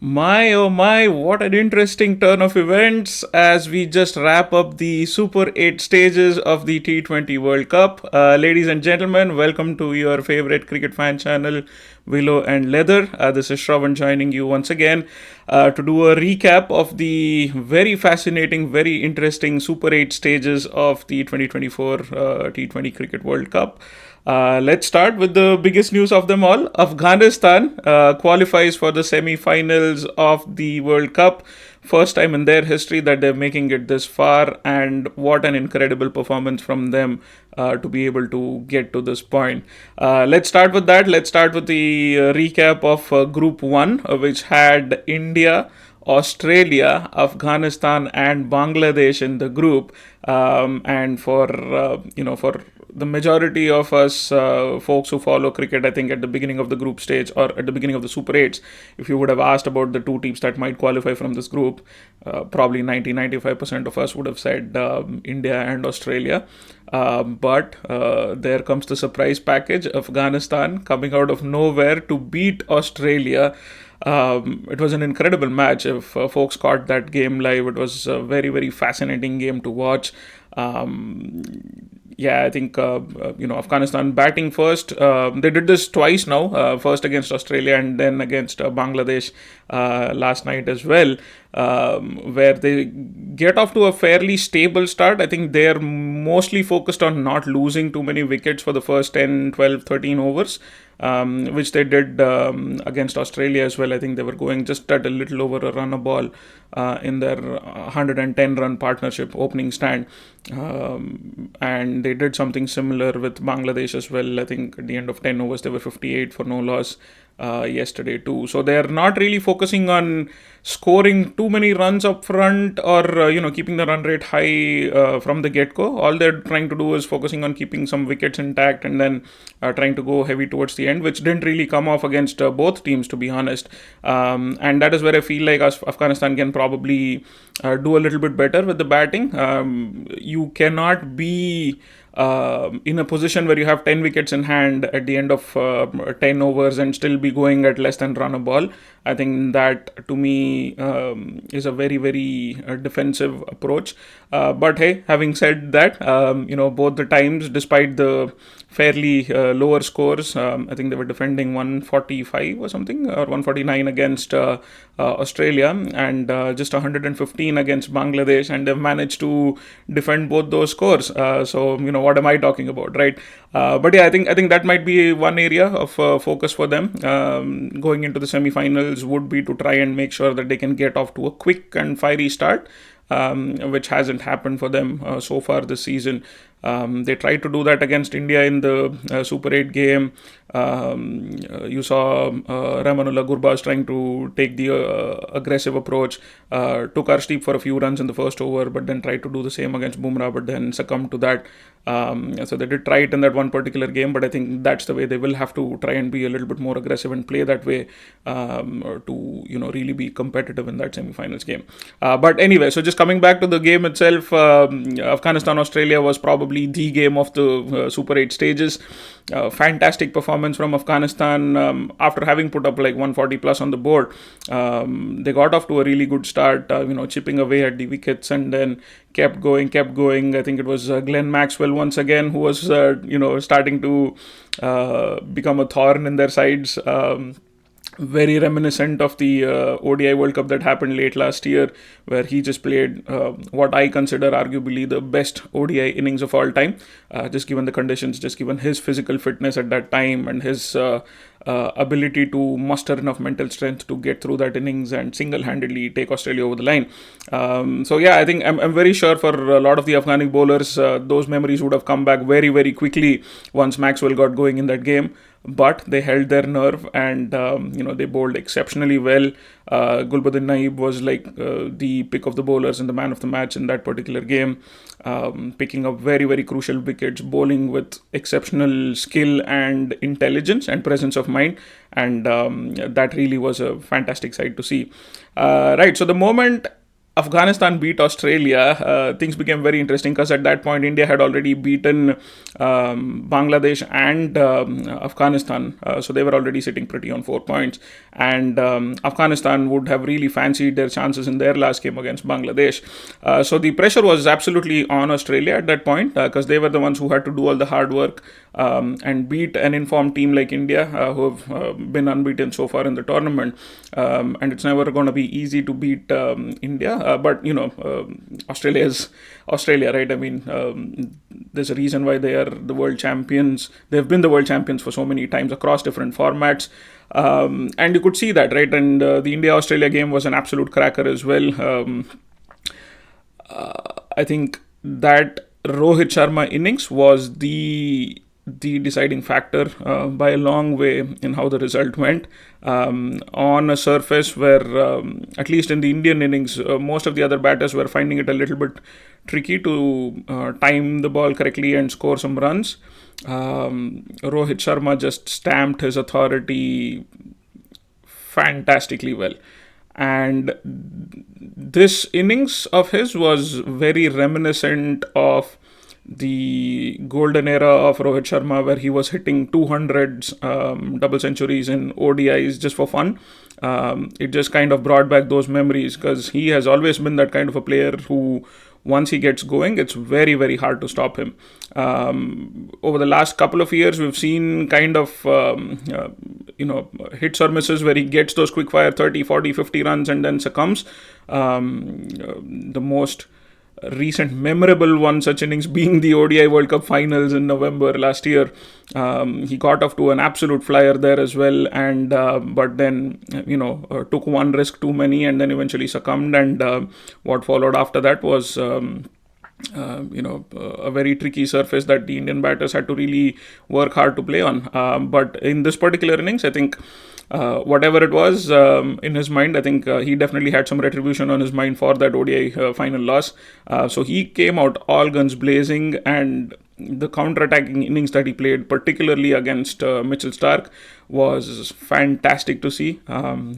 My oh my, what an interesting turn of events as we just wrap up the Super 8 stages of the T20 World Cup. Ladies and gentlemen, welcome to your favorite cricket fan channel, Willow and Leather. This is Shravan joining you once again to do a recap of the very fascinating, very interesting Super 8 stages of the 2024 T20 Cricket World Cup. Let's start with the biggest news of them all. Afghanistan qualifies for the semi-finals of the World Cup. First time in their history that they're making it this far, and what an incredible performance from them to be able to get to this point. Let's start with that. Let's start with the recap of Group 1, which had India, Australia, Afghanistan, and Bangladesh in the group. And for the majority of us folks who follow cricket, I think at the beginning of the group stage or at the beginning of the Super 8s, if you would have asked about the two teams that might qualify from this group, probably 90-95% of us would have said India and Australia. But there comes the surprise package, Afghanistan coming out of nowhere to beat Australia. It was an incredible match. If folks caught that game live, it was a very, very fascinating game to watch. Um, yeah, I think Afghanistan batting first. They did this twice now. First against Australia and then against Bangladesh last night as well, where they get off to a fairly stable start. I think they're mostly focused on not losing too many wickets for the first 10, 12, 13 overs. Which they did against Australia as well. I think they were going just at a little over a run a ball in their 110 run partnership opening stand. And they did something similar with Bangladesh as well. I think at the end of 10 overs, they were 58 for no loss yesterday too. So they are not really focusing on scoring too many runs up front or keeping the run rate high from the get-go. All they're trying to do is focusing on keeping some wickets intact and then trying to go heavy towards the end, which didn't really come off against both teams, to be honest. And that is where I feel like Afghanistan can probably do a little bit better with the batting. You cannot be in a position where you have 10 wickets in hand at the end of 10 overs and still be going at less than run a ball. I think that to me is a very, very defensive approach. But hey, having said that, both the times, despite the fairly lower scores, I think they were defending 145 or something, or 149 against Australia, and just 115 against Bangladesh, and they've managed to defend both those scores. So what am I talking about, right? But yeah, I think that might be one area of focus for them going into the semi-finals would be to try and make sure that they can get off to a quick and fiery start. Which hasn't happened for them so far this season. They tried to do that against India in the Super 8 game. You saw Ramanullah Gurbaz trying to take the aggressive approach, took Arshdeep for a few runs in the first over, but then tried to do the same against Bumrah, but then succumbed to that. So they did try it in that one particular game, but I think that's the way they will have to try and be a little bit more aggressive and play that way to really be competitive in that semi-finals game. But anyway, so just coming back to the game itself, Afghanistan-Australia was probably the game of the Super 8 stages. Fantastic performance from Afghanistan after having put up like 140 plus on the board. They got off to a really good start, chipping away at the wickets and then kept going. I think it was Glenn Maxwell once again who was, starting to become a thorn in their sides. Very reminiscent of the ODI World Cup that happened late last year, where he just played what I consider arguably the best ODI innings of all time, just given the conditions, just given his physical fitness at that time and his ability to muster enough mental strength to get through that innings and single-handedly take Australia over the line. So yeah, I think I'm very sure for a lot of the Afghani bowlers, those memories would have come back very, very quickly once Maxwell got going in that game. But they held their nerve and they bowled exceptionally well. Gulbuddin Naib was like the pick of the bowlers and the man of the match in that particular game, picking up very, very crucial wickets, bowling with exceptional skill and intelligence and presence of mind, and that really was a fantastic sight to see. Right, so the moment Afghanistan beat Australia, things became very interesting because at that point India had already beaten Bangladesh and Afghanistan, so they were already sitting pretty on 4 points. And Afghanistan would have really fancied their chances in their last game against Bangladesh. So the pressure was absolutely on Australia at that point because they were the ones who had to do all the hard work and beat an informed team like India, who have been unbeaten so far in the tournament. And it's never going to be easy to beat India, but Australia is Australia, right? I mean, there's a reason why they are the world champions. They've been the world champions for so many times across different formats. And you could see that, right? And the India Australia game was an absolute cracker as well. I think that Rohit Sharma innings was the deciding factor by a long way in how the result went. On a surface where, at least in the Indian innings, most of the other batters were finding it a little bit tricky to time the ball correctly and score some runs. Rohit Sharma just stamped his authority fantastically well. And this innings of his was very reminiscent of the golden era of Rohit Sharma, where he was hitting 200s, double centuries in ODIs just for fun. It just kind of brought back those memories because he has always been that kind of a player who, once he gets going, it's very, very hard to stop him. Over the last couple of years, we've seen kind of, hits or misses where he gets those quick fire 30, 40, 50 runs and then succumbs. The most recent memorable one such innings being the ODI World Cup finals in November last year. He got off to an absolute flyer there as well, and but then took one risk too many and then eventually succumbed. And what followed after that was a very tricky surface that the Indian batters had to really work hard to play on. But in this particular innings, I think whatever it was in his mind, I think he definitely had some retribution on his mind for that ODI final loss. So he came out all guns blazing, and the counter-attacking innings that he played, particularly against Mitchell Starc, was fantastic to see,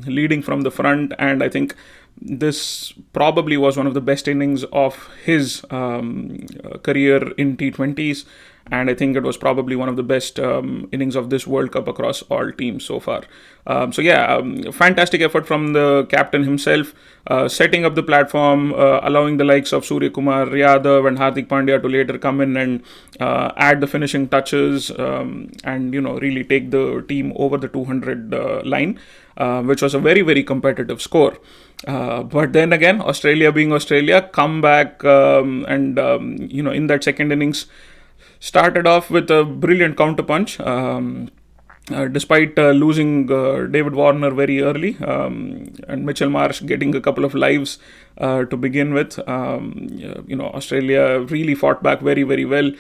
leading from the front. And I think this probably was one of the best innings of his career in T20s, and I think it was probably one of the best innings of this World Cup across all teams so far. Fantastic effort from the captain himself, setting up the platform, allowing the likes of Surya Kumar Yadav and Hardik Pandya to later come in and add the finishing touches, and really take the team over the 200 line, which was a very, very competitive score. But then again, Australia being Australia, come back and in that second innings, started off with a brilliant counterpunch. Despite losing David Warner very early, and Mitchell Marsh getting a couple of lives to begin with, Australia really fought back very, very well.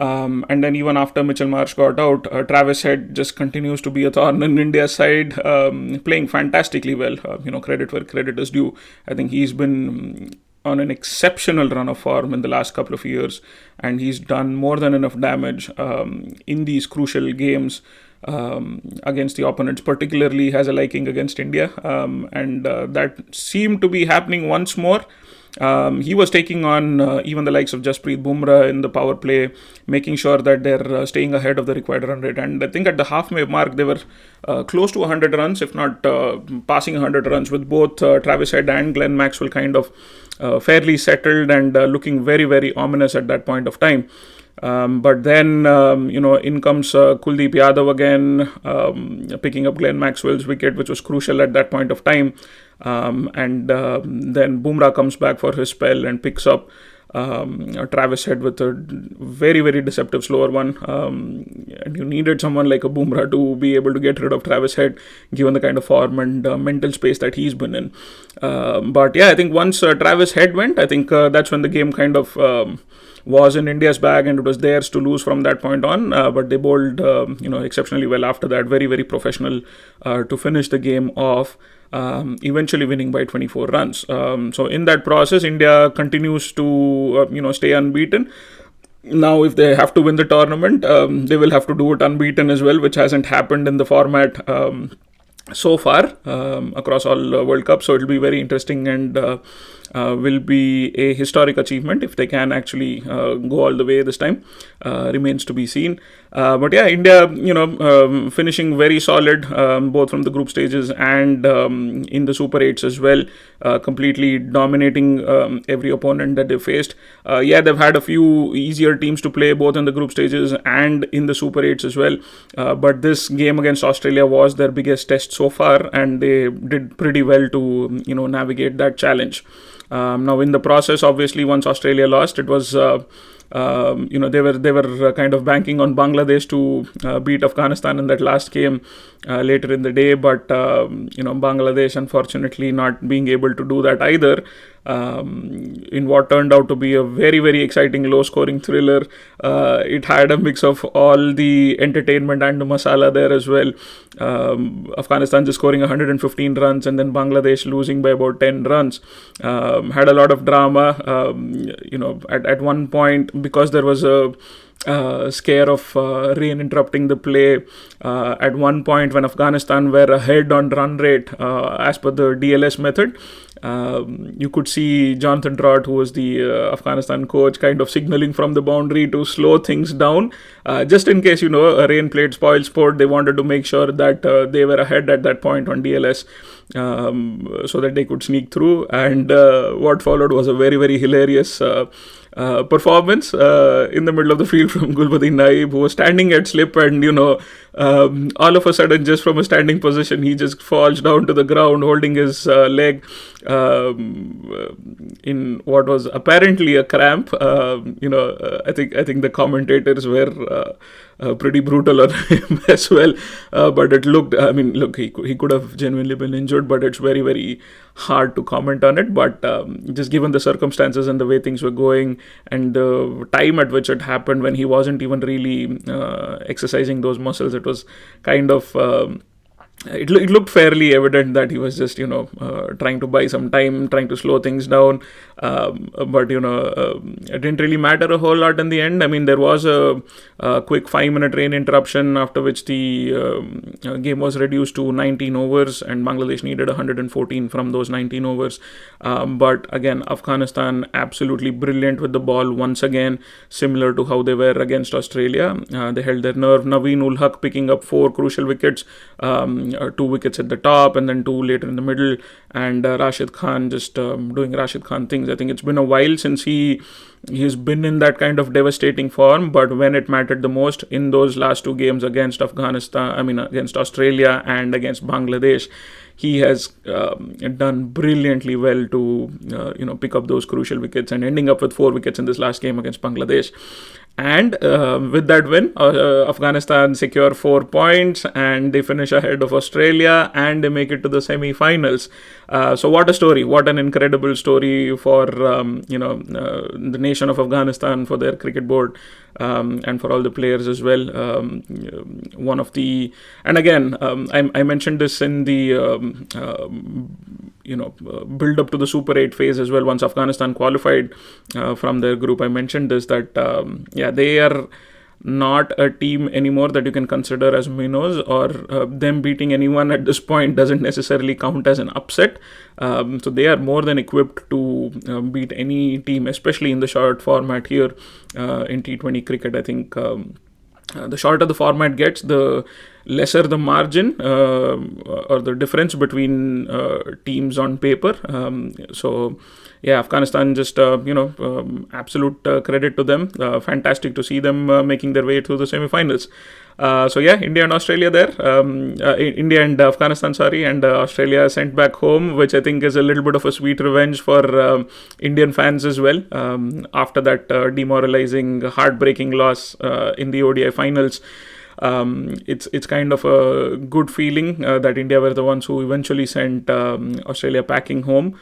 And then even after Mitchell Marsh got out, Travis Head just continues to be a thorn in India's side, playing fantastically well. Credit where credit is due. I think he's been on an exceptional run of form in the last couple of years, and he's done more than enough damage in these crucial games against the opponents, particularly has a liking against India, and that seemed to be happening once more. He was taking on even the likes of Jasprit Bumrah in the power play, making sure that they're staying ahead of the required run rate. And I think at the halfway mark, they were close to 100 runs, if not passing 100 runs, with both Travis Head and Glenn Maxwell kind of fairly settled and looking very, very ominous at that point of time. But then, in comes Kuldeep Yadav again, picking up Glenn Maxwell's wicket, which was crucial at that point of time. And then Bumrah comes back for his spell and picks up Travis Head with a very, very deceptive slower one. And you needed someone like a Bumrah to be able to get rid of Travis Head, given the kind of form and mental space that he's been in. But yeah, I think once Travis Head went, I think that's when the game kind of was in India's bag, and it was theirs to lose from that point on. But they bowled, exceptionally well after that. Very, very professional to finish the game off. Eventually winning by 24 runs. So in that process, India continues to, stay unbeaten. Now, if they have to win the tournament, they will have to do it unbeaten as well, which hasn't happened in the format so far across all World Cups. So it'll be very interesting and will be a historic achievement if they can actually go all the way this time. Remains to be seen. But yeah, India, finishing very solid both from the group stages and in the Super 8s as well, completely dominating every opponent that they faced. Yeah, they've had a few easier teams to play both in the group stages and in the Super 8s as well. But this game against Australia was their biggest test so far, and they did pretty well to navigate that challenge. Now, in the process, obviously, once Australia lost, it was they were kind of banking on Bangladesh to beat Afghanistan in that last game later in the day, but Bangladesh unfortunately not being able to do that either. In what turned out to be a very, very exciting low scoring thriller. It had a mix of all the entertainment and the masala there as well. Afghanistan just scoring 115 runs and then Bangladesh losing by about 10 runs. Had a lot of drama. At one point, because there was a scare of rain interrupting the play. At one point, when Afghanistan were ahead on run rate as per the DLS method, you could see Jonathan Trott, who was the Afghanistan coach, kind of signaling from the boundary to slow things down, just in case a rain played spoil sport. They wanted to make sure that they were ahead at that point on DLS. So that they could sneak through, and what followed was a very, very hilarious performance in the middle of the field from Gulbuddin Naib, who was standing at slip, and all of a sudden, just from a standing position, he just falls down to the ground holding his leg in what was apparently a cramp. I think the commentators were pretty brutal on him as well. But it looked, look, he could have genuinely been injured, but it's very, very hard to comment on it. But just given the circumstances and the way things were going and the time at which it happened, when he wasn't even really exercising those muscles, it was kind of it looked fairly evident that he was just trying to buy some time, trying to slow things down. But it didn't really matter a whole lot in the end. I mean, there was a quick 5-minute rain interruption, after which the game was reduced to 19 overs, and Bangladesh needed 114 from those 19 overs. But again, Afghanistan absolutely brilliant with the ball once again, similar to how they were against Australia. They held their nerve. Naveen ul Haq picking up 4 crucial wickets, 2 wickets at the top and then 2 later in the middle, and Rashid Khan just doing Rashid Khan things. I think it's been a while since he's been in that kind of devastating form, but when it mattered the most in those last 2 games against against Australia and against Bangladesh, he has done brilliantly well to pick up those crucial wickets, and ending up with 4 wickets in this last game against Bangladesh. And with that win, Afghanistan secure 4 points, and they finish ahead of Australia, and they make it to the semi-finals. So what a story! What an incredible story for the nation of Afghanistan, for their cricket board, and for all the players as well. One of the, and again, I mentioned this in the build up to the Super 8 phase as well. Once Afghanistan qualified from their group, I mentioned this, that they are not a team anymore that you can consider as minnows, or them beating anyone at this point doesn't necessarily count as an upset. So they are more than equipped to beat any team, especially in the short format here in T20 cricket. I think the shorter the format gets, the lesser the margin or the difference between teams on paper. So yeah, Afghanistan just absolute credit to them. Fantastic to see them making their way through the semi-finals. So yeah, India and Australia there. India and Afghanistan, sorry, and Australia sent back home, which I think is a little bit of a sweet revenge for Indian fans as well. After that demoralizing, heartbreaking loss in the ODI finals. It's kind of a good feeling that India were the ones who eventually sent Australia packing home,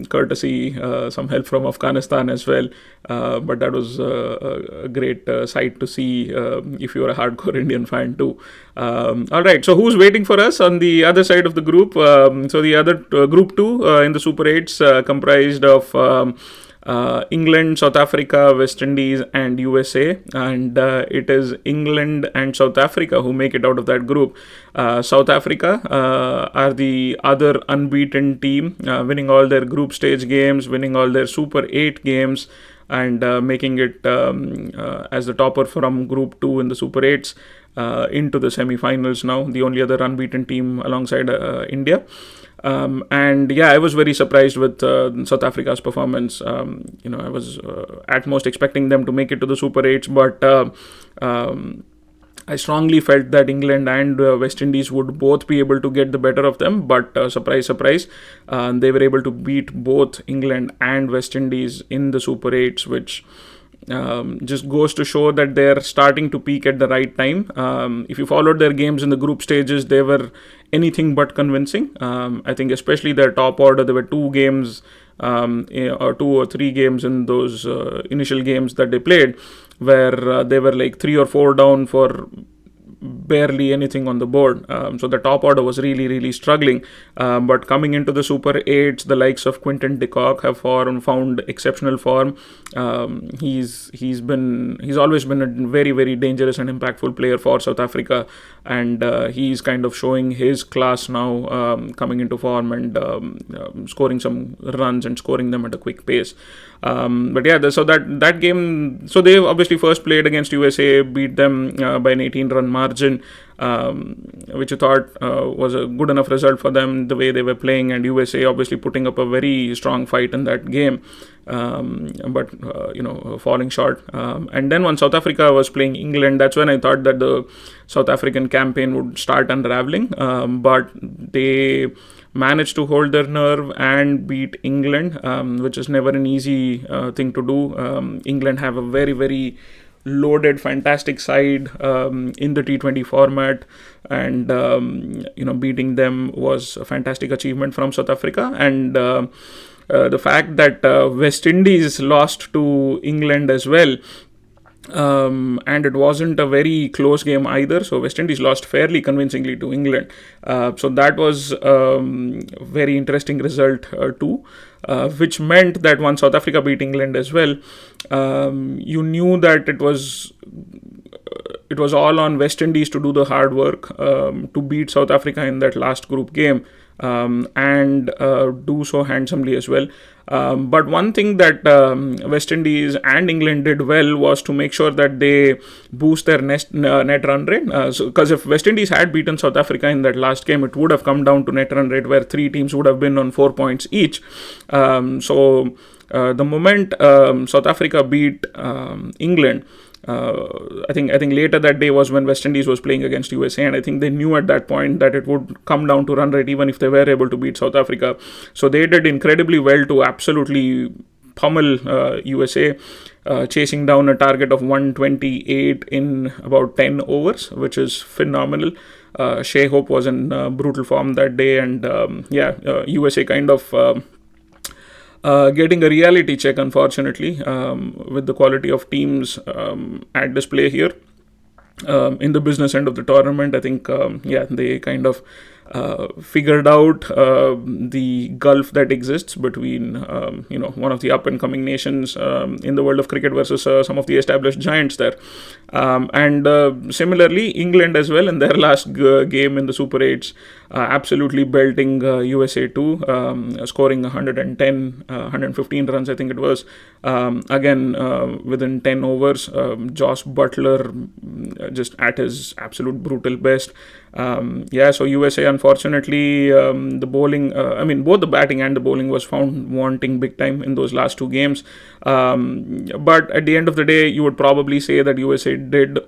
courtesy some help from Afghanistan as well. But that was a great sight to see if you are a hardcore Indian fan too. All right, so who's waiting for us on the other side of the group? So the other group 2 in the Super 8s comprised of England, South Africa, West Indies, and USA. And it is England and South Africa who make it out of that group. South Africa are the other unbeaten team, winning all their group stage games, winning all their Super 8 games, and making it as the topper from Group 2 in the Super 8s. Into the semi-finals now, the only other unbeaten team alongside India. And yeah, I was very surprised with South Africa's performance. I was at most expecting them to make it to the Super 8s, but I strongly felt that England and West Indies would both be able to get the better of them, but surprise, surprise, they were able to beat both England and West Indies in the Super 8s, which just goes to show that they're starting to peak at the right time. If you followed their games in the group stages, they were anything but convincing. I think especially their top order, there were two games or 2 or 3 games in those initial games that they played where they were like 3 or 4 down for barely anything on the board. So the top order was really, really struggling. But coming into the Super 8s, the likes of Quinton de Kock have found exceptional form. He's always been a very, very dangerous and impactful player for South Africa, and he's kind of showing his class now, coming into form and scoring some runs and scoring them at a quick pace. But yeah, so that game, so they obviously first played against USA, beat them by an 18-run margin, which I thought was a good enough result for them, the way they were playing, and USA obviously putting up a very strong fight in that game, but falling short. And then when South Africa was playing England, that's when I thought that the South African campaign would start unraveling, but they managed to hold their nerve and beat England, which is never an easy thing to do. England have a very, very loaded, fantastic side in the T20 format, and beating them was a fantastic achievement from South Africa. And the fact that West Indies lost to England as well, and it wasn't a very close game either. So West Indies lost fairly convincingly to England. So that was a very interesting result too, which meant that once South Africa beat England as well, you knew that it was all on West Indies to do the hard work to beat South Africa in that last group game, and do so handsomely as well. But one thing that West Indies and England did well was to make sure that they boost their net run rate. Because if West Indies had beaten South Africa in that last game, it would have come down to net run rate where 3 teams would have been on 4 points each. So the moment South Africa beat England, I think later that day was when West Indies was playing against USA, and I think they knew at that point that it would come down to run rate even if they were able to beat South Africa. So they did incredibly well to absolutely pummel USA, chasing down a target of 128 in about 10 overs, which is phenomenal. Shea Hope was in brutal form that day, and USA kind of getting a reality check, unfortunately, with the quality of teams at display here. In the business end of the tournament, I think, they kind of figured out the gulf that exists between, one of the up-and-coming nations in the world of cricket versus some of the established giants there. And similarly, England as well in their last game in the Super 8s, absolutely belting USA too, scoring 115 runs, I think it was. Again, within 10 overs, Josh Butler just at his absolute brutal best. So USA, unfortunately, the bowling, both the batting and the bowling was found wanting big time in those last 2 games. But at the end of the day, you would probably say that USA did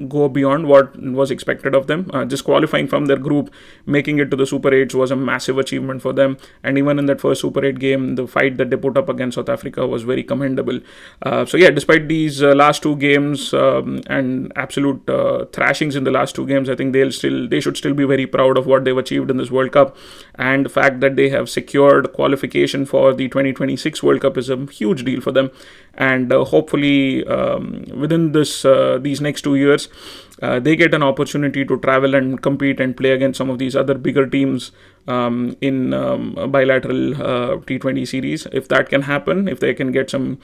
go beyond what was expected of them. Just qualifying from their group, making it to the Super 8s was a massive achievement for them. And even in that first Super 8 game, the fight that they put up against South Africa was very commendable. Despite these last 2 games and absolute thrashings in the last 2 games, I think they should still be very proud of what they've achieved in this World Cup. And the fact that they have secured qualification for the 2026 World Cup is a huge deal for them. And hopefully within these next 2 years, they get an opportunity to travel and compete and play against some of these other bigger teams in bilateral T20 series. If that can happen, if they can get some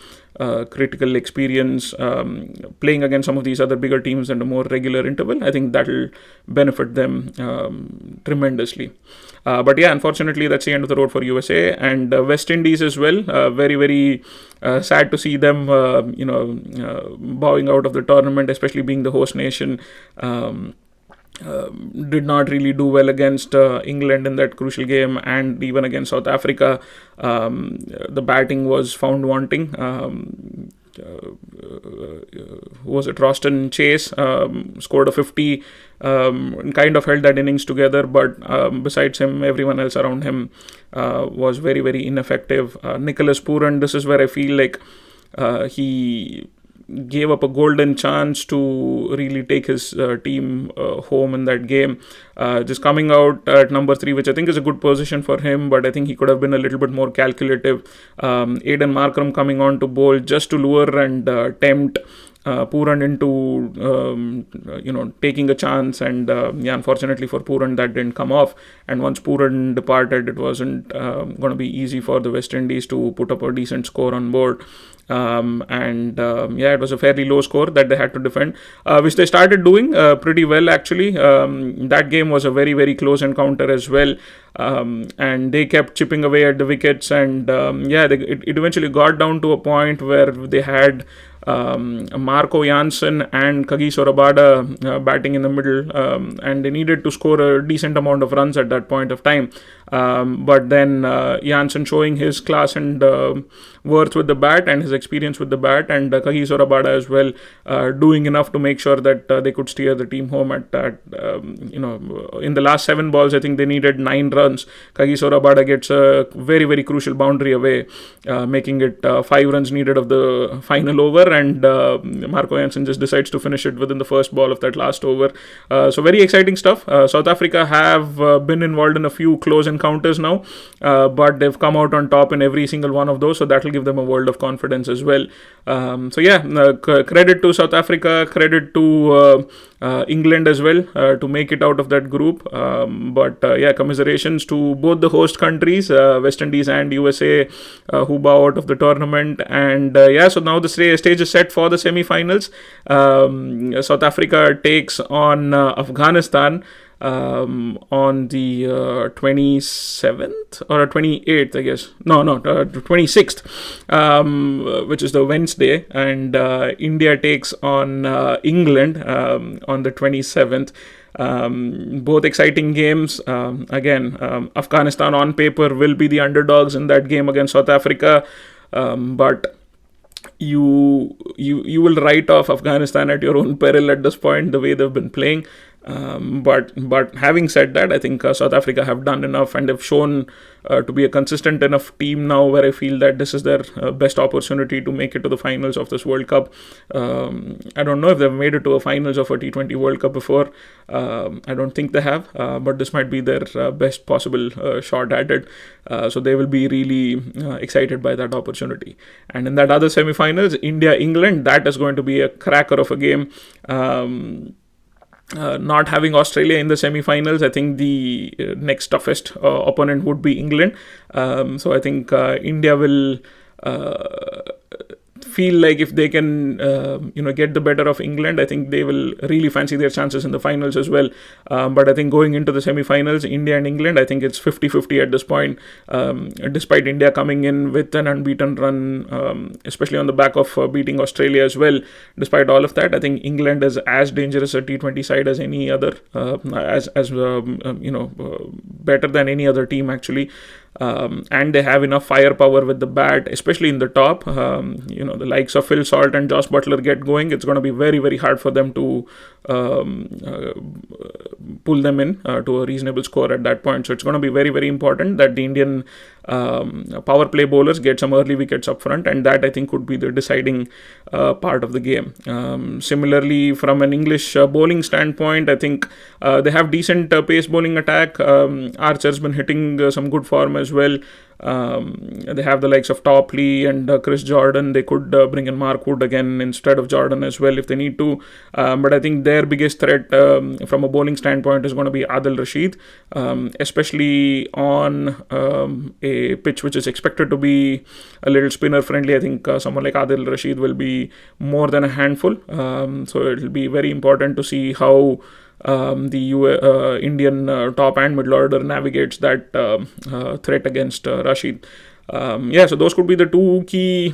critical experience playing against some of these other bigger teams in a more regular interval, I think that'll benefit them tremendously. But yeah, unfortunately, that's the end of the road for USA and West Indies as well. Very, very sad to see them, bowing out of the tournament, especially being the host nation. Did not really do well against England in that crucial game, and even against South Africa, the batting was found wanting. Who was it? Roston Chase scored a 50, and kind of held that innings together, but besides him, everyone else around him was very, very ineffective. Nicholas Pooran, this is where I feel like he gave up a golden chance to really take his team home in that game. Just coming out at number 3, which I think is a good position for him, but I think he could have been a little bit more calculative. Aidan Markram coming on to bowl just to lure and tempt Pooran into taking a chance, and unfortunately for Pooran that didn't come off. And once Pooran departed, it wasn't going to be easy for the West Indies to put up a decent score on board. It was a fairly low score that they had to defend, which they started doing pretty well actually. That game was a very, very close encounter as well, and they kept chipping away at the wickets, and it eventually got down to a point where they had Marco Jansen and Kagiso Rabada batting in the middle, and they needed to score a decent amount of runs at that point of time. But then Jansen showing his class and worth with the bat and his experience with the bat, and Kagiso Rabada as well doing enough to make sure that they could steer the team home at in the last 7 balls. I think they needed 9 runs. Kagiso Rabada gets a very, very crucial boundary away, making it 5 runs needed of the final over, and Marco Jansen just decides to finish it within the first ball of that last over. So very exciting stuff. South Africa have been involved in a few close encounters now, but they've come out on top in every single one of those, so that will give them a world of confidence as well. Credit to South Africa, credit to England as well to make it out of that group. Commiserations to both the host countries, West Indies and USA, who bow out of the tournament. And so now the stage is set for the semi-finals. South Africa takes on Afghanistan on the 27th or 28th, I guess. 26th, which is the Wednesday, and India takes on England on the 27th. Both exciting games. Afghanistan on paper will be the underdogs in that game against South Africa, but you will write off Afghanistan at your own peril at this point, the way they've been playing. But having said that, I think South Africa have done enough and have shown to be a consistent enough team now where I feel that this is their best opportunity to make it to the finals of this World Cup. I don't know if they've made it to a finals of a T20 World Cup before. I don't think they have, but this might be their best possible shot at it. So they will be really excited by that opportunity. And in that other semi-finals, India-England, that is going to be a cracker of a game. Not having Australia in the semi-finals, I think the next toughest opponent would be England. So I think India will feel like if they can get the better of England, I think they will really fancy their chances in the finals as well. But I think going into the semi-finals, India and England, I think it's 50-50 at this point. Despite India coming in with an unbeaten run, especially on the back of beating Australia as well, despite all of that, I think England is as dangerous a T20 side as any other, better than any other team actually. And they have enough firepower with the bat, especially in the top. The likes of Phil Salt and Josh Butler get going, it's going to be very, very hard for them to pull them in to a reasonable score at that point. So it's going to be very, very important that the Indian power play bowlers get some early wickets up front, and that I think could be the deciding part of the game. Similarly, from an English bowling standpoint, I think they have decent pace bowling attack. Archer's been hitting some good form as well. They have the likes of Topley and Chris Jordan. They could bring in Mark Wood again instead of Jordan as well if they need to. But I think their biggest threat from a bowling standpoint is going to be Adil Rashid, especially on a pitch which is expected to be a little spinner friendly. I think someone like Adil Rashid will be more than a handful. So it'll be very important to see how the Indian top and middle order navigates that threat against Rashid. So those could be the two key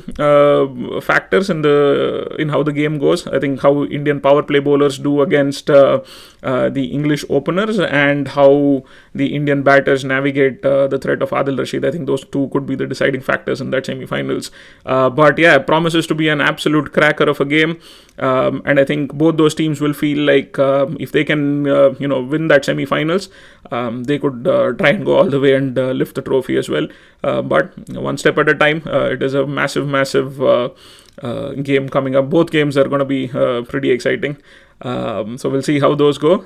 factors in how the game goes. I think how Indian power play bowlers do against the English openers, and how the Indian batters navigate the threat of Adil Rashid. I think those two could be the deciding factors in that semi-finals. But yeah, promises to be an absolute cracker of a game. And I think both those teams will feel like if they can, win that semi-finals, they could try and go all the way and lift the trophy as well. But one step at a time. It is a massive game coming up. Both games are going to be pretty exciting. So we'll see how those go.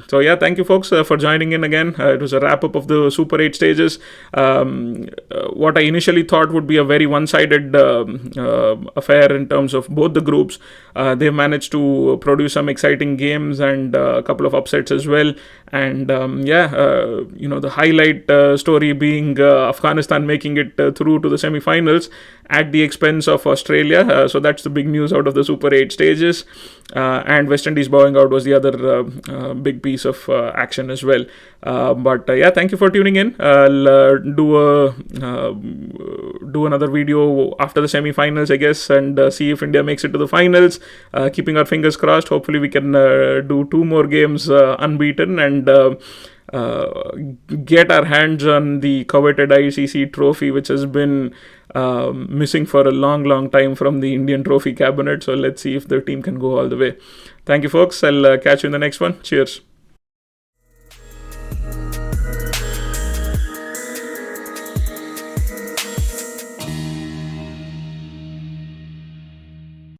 So yeah, thank you folks for joining in again. It was a wrap up of the Super 8 stages. What I initially thought would be a very one-sided affair in terms of both the groups. They've managed to produce some exciting games and a couple of upsets as well. And the highlight story being Afghanistan making it through to the semi-finals at the expense of Australia. So that's the big news out of the Super 8 stages. And West Indies bowing out was the other big piece of action as well. Thank you for tuning in. I'll do another video after the semi-finals, I guess, and see if India makes it to the finals. Keeping our fingers crossed. Hopefully we can do two more games unbeaten and get our hands on the coveted ICC trophy, which has been missing for a long time from the Indian trophy cabinet. So let's see if the team can go all the way. Thank you folks. I'll catch you in the next one. Cheers.